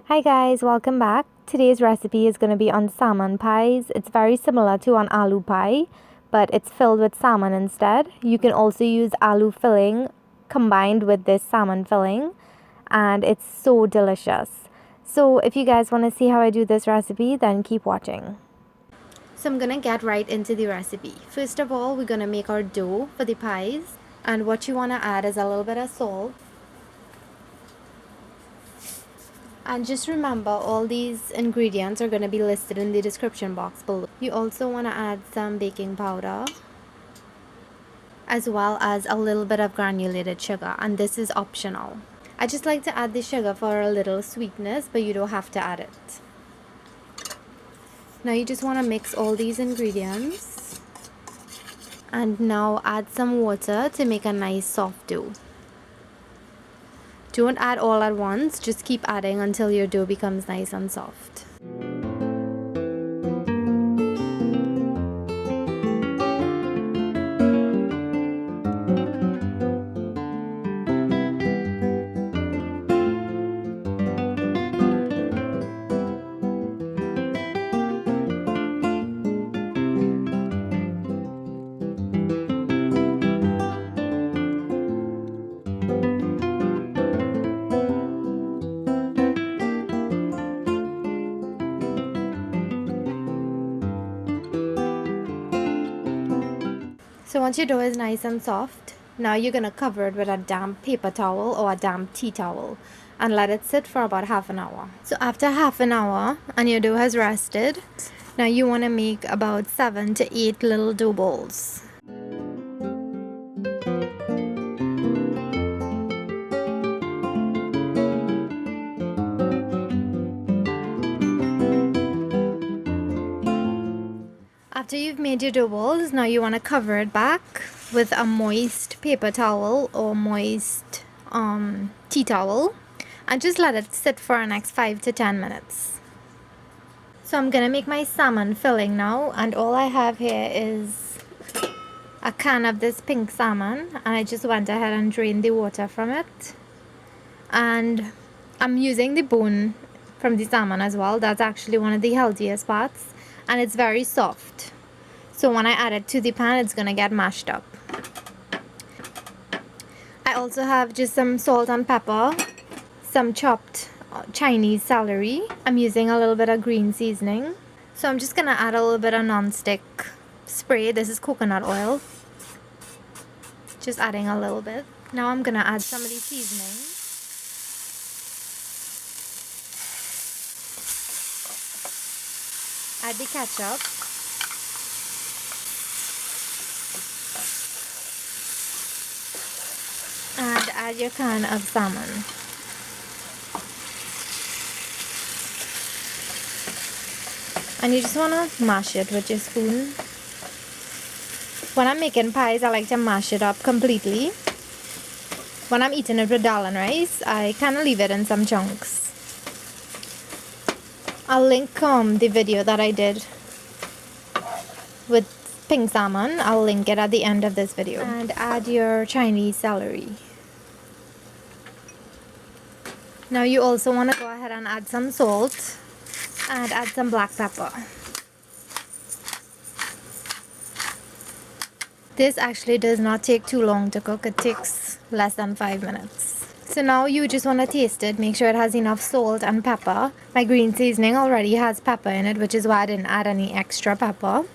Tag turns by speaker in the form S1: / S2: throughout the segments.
S1: Hi guys, welcome back. Today's recipe is going to be on salmon pies. It's very similar to an aloo pie, but it's filled with salmon instead. You can also use aloo filling combined with this salmon filling, and it's so delicious. So if you guys want to see how I do this recipe, then keep watching. So I'm going to get right into the recipe. First of all, we're going to make our dough for the pies, and what you want to add is a little bit of salt. And just remember, all these ingredients are going to be listed in the description box below. You also want to add some baking powder, as well as a little bit of granulated sugar, and this is optional. I just like to add the sugar for a little sweetness, but you don't have to add it. Now you just want to mix all these ingredients, and now add some water to make a nice soft dough. Don't add all at once, just keep adding until your dough becomes nice and soft. So once your dough is nice and soft, now you're going to cover it with a damp paper towel or a damp tea towel and let it sit for about half an hour. So after half an hour and your dough has rested, now you want to make about 7 to 8 little dough balls. After you've made your dough balls, now you want to cover it back with a moist paper towel or moist tea towel and just let it sit for the next 5 to 10 minutes. So I'm gonna make my salmon filling now, and all I have here is a can of this pink salmon, and I just went ahead and drained the water from it, and I'm using the bone from the salmon as well. That's actually one of the healthiest parts, and it's very soft. So when I add it to the pan, it's gonna get mashed up. I also have just some salt and pepper, some chopped Chinese celery. I'm using a little bit of green seasoning. So I'm just gonna add a little bit of non-stick spray. This is coconut oil. Just adding a little bit. Now I'm gonna add some of the seasoning. Add the ketchup. And add your can of salmon. And you just want to mash it with your spoon. When I'm making pies, I like to mash it up completely. When I'm eating it with dal and rice, I kind of leave it in some chunks. I'll link the video that I did with pink salmon. I'll link it at the end of this video. And add your Chinese celery. Now you also want to go ahead and add some salt and add some black pepper. This actually does not take too long to cook. It takes less than 5 minutes. So now you just want to taste it. Make sure it has enough salt and pepper. My green seasoning already has pepper in it, which is why I didn't add any extra pepper.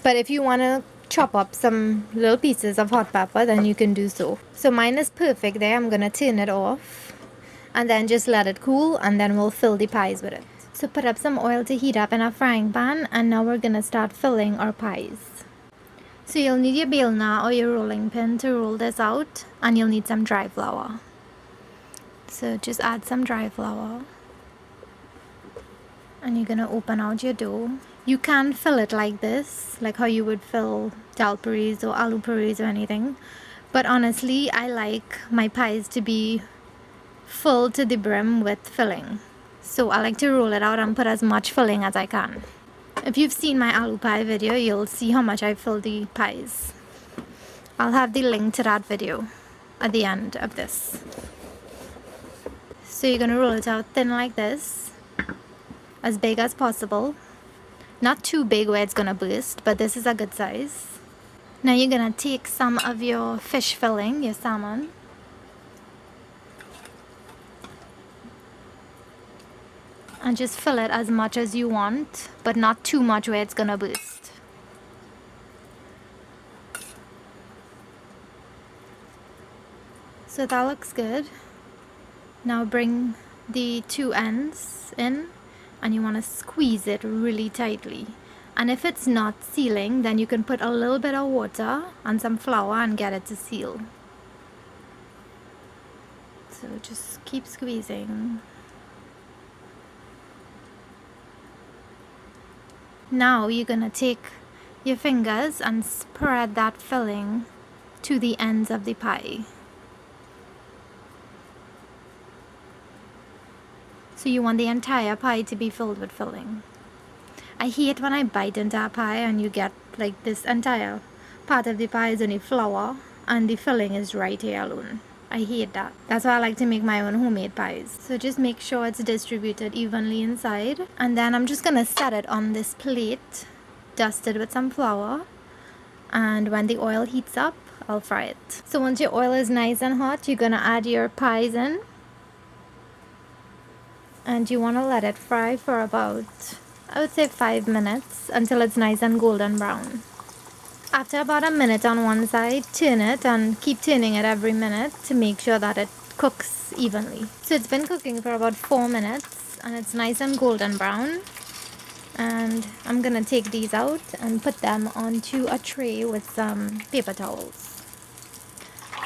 S1: But if you want to chop up some little pieces of hot pepper, then you can do so. So mine is perfect there. I'm going to turn it off and then just let it cool, and then we'll fill the pies with it. So put up some oil to heat up in a frying pan, and now we're going to start filling our pies. So you'll need your bailna or your rolling pin to roll this out, and you'll need some dry flour. So just add some dry flour, and you're going to open out your dough. You can fill it like this, like how you would fill dal puris or aloo puris or anything. But honestly, I like my pies to be full to the brim with filling. So I like to roll it out and put as much filling as I can. If you've seen my aloo pie video, you'll see how much I fill the pies. I'll have the link to that video at the end of this. So you're going to roll it out thin like this, as big as possible. Not too big where it's going to burst, but this is a good size. Now you're going to take some of your fish filling, your salmon, and just fill it as much as you want, but not too much where it's going to burst. So that looks good. Now bring the two ends in, and you want to squeeze it really tightly. And if it's not sealing, then you can put a little bit of water and some flour and get it to seal. So just keep squeezing. Now you're going to take your fingers and spread that filling to the ends of the pie. So you want the entire pie to be filled with filling. I hate when I bite into a pie and you get like this entire part of the pie is only flour and the filling is right here alone. I hate that. That's why I like to make my own homemade pies. So just make sure it's distributed evenly inside. And then I'm just gonna set it on this plate, dusted with some flour. And when the oil heats up, I'll fry it. So once your oil is nice and hot, you're gonna add your pies in. And you wanna let it fry for about, I would say 5 minutes, until it's nice and golden brown. After about a minute on one side, turn it and keep turning it every minute to make sure that it cooks evenly. So it's been cooking for about 4 minutes and it's nice and golden brown. And I'm gonna take these out and put them onto a tray with some paper towels,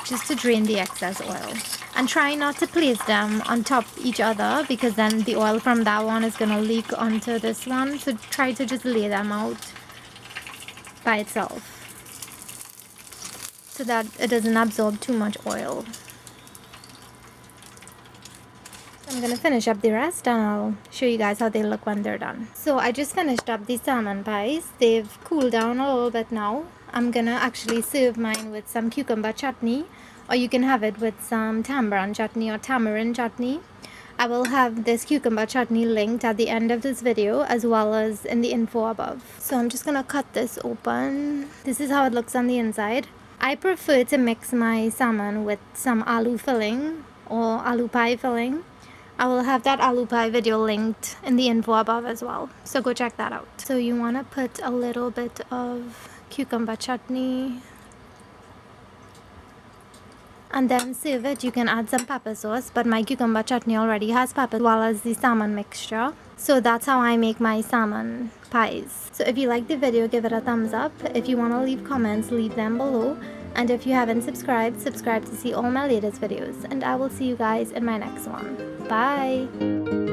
S1: just to drain the excess oil. And try not to place them on top each other, because then the oil from that one is gonna leak onto this one. So try to just lay them out by itself, so that it doesn't absorb too much oil. I'm gonna finish up the rest and I'll show you guys how they look when they're done. So I just finished up the salmon pies. They've cooled down a little bit now. I'm gonna actually serve mine with some cucumber chutney, or you can have it with some tamarind chutney or tamarind chutney. I will have this cucumber chutney linked at the end of this video, as well as in the info above. So I'm just gonna cut this open. This is how it looks on the inside. I prefer to mix my salmon with some aloo filling or aloo pie filling. I will have that aloo pie video linked in the info above as well, so go check that out. So you want to put a little bit of cucumber chutney and then serve it. You can add some pepper sauce, but my cucumber chutney already has pepper, as well as the salmon mixture. So that's how I make my salmon pies. So if you like the video, give it a thumbs up. If you want to leave comments, leave them below. And if you haven't subscribed, subscribe to see all my latest videos. And I will see you guys in my next one. Bye!